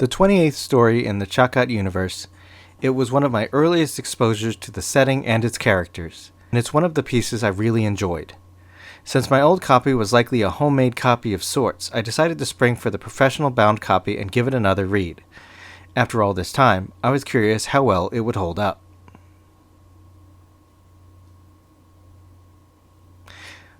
The 28th story in the Chakat universe, it was one of my earliest exposures to the setting and its characters, and it's one of the pieces I really enjoyed. Since my old copy was likely a homemade copy of sorts, I decided to spring for the professional bound copy and give it another read. After all this time, I was curious how well it would hold up.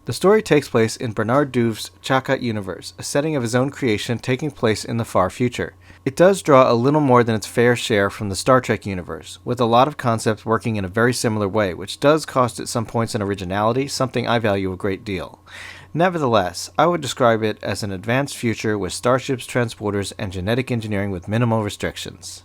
The story takes place in Bernard Duv's Chakat universe, a setting of his own creation taking place in the far future. It does draw a little more than its fair share from the Star Trek universe, with a lot of concepts working in a very similar way, which does cost at some points in originality, something I value a great deal. Nevertheless, I would describe it as an advanced future with starships, transporters, and genetic engineering with minimal restrictions.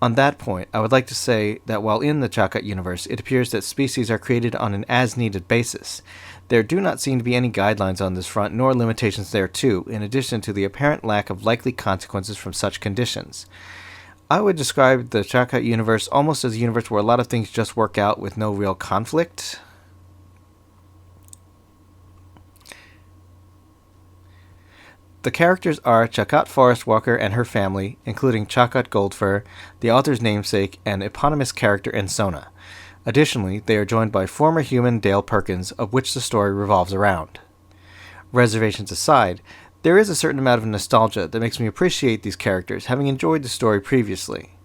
On that point, I would like to say that while in the Chakat universe, it appears that species are created on an as-needed basis. There do not seem to be any guidelines on this front, nor limitations thereto, in addition to the apparent lack of likely consequences from such conditions. I would describe the Chakat universe almost as a universe where a lot of things just work out with no real conflict. The characters are Chakat Forest Walker and her family, including Chakat Goldfur, the author's namesake, and eponymous character Ensona. Additionally, they are joined by former human Dale Perkins, of which the story revolves around. Reservations aside, there is a certain amount of nostalgia that makes me appreciate these characters, having enjoyed the story previously.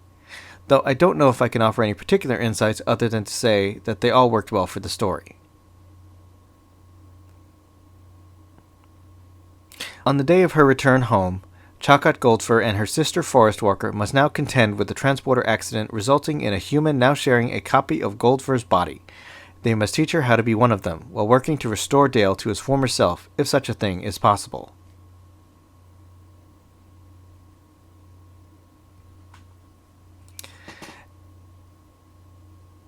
Though I don't know if I can offer any particular insights other than to say that they all worked well for the story. On the day of her return home, Chakat Goldfur and her sister Forest Walker must now contend with the transporter accident resulting in a human now sharing a copy of Goldfur's body. They must teach her how to be one of them, while working to restore Dale to his former self, if such a thing is possible.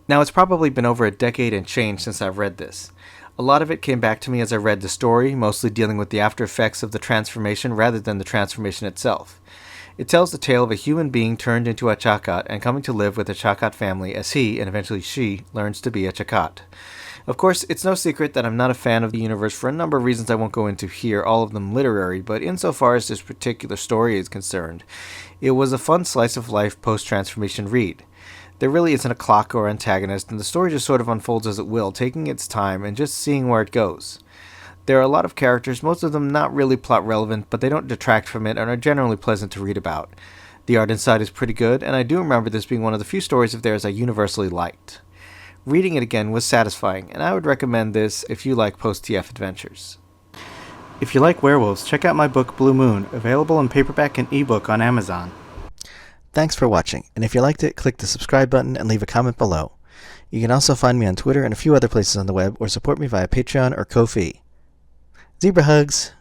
Now, it's probably been over a decade and change since I've read this. A lot of it came back to me as I read the story, mostly dealing with the after effects of the transformation rather than the transformation itself. It tells the tale of a human being turned into a Chakat and coming to live with a Chakat family as he, and eventually she, learns to be a Chakat. Of course, it's no secret that I'm not a fan of the universe for a number of reasons I won't go into here, all of them literary, but insofar as this particular story is concerned, it was a fun slice of life post-transformation read. There really isn't a clock or antagonist, and the story just sort of unfolds as it will, taking its time and just seeing where it goes. There are a lot of characters, most of them not really plot relevant, but they don't detract from it and are generally pleasant to read about. The art inside is pretty good, and I do remember this being one of the few stories of theirs I universally liked. Reading it again was satisfying, and I would recommend this if you like post-TF adventures. If you like werewolves, check out my book Blue Moon, available in paperback and ebook on Amazon. Thanks for watching, and if you liked it, click the subscribe button and leave a comment below. You can also find me on Twitter and a few other places on the web, or support me via Patreon or Ko-fi. Zebra hugs!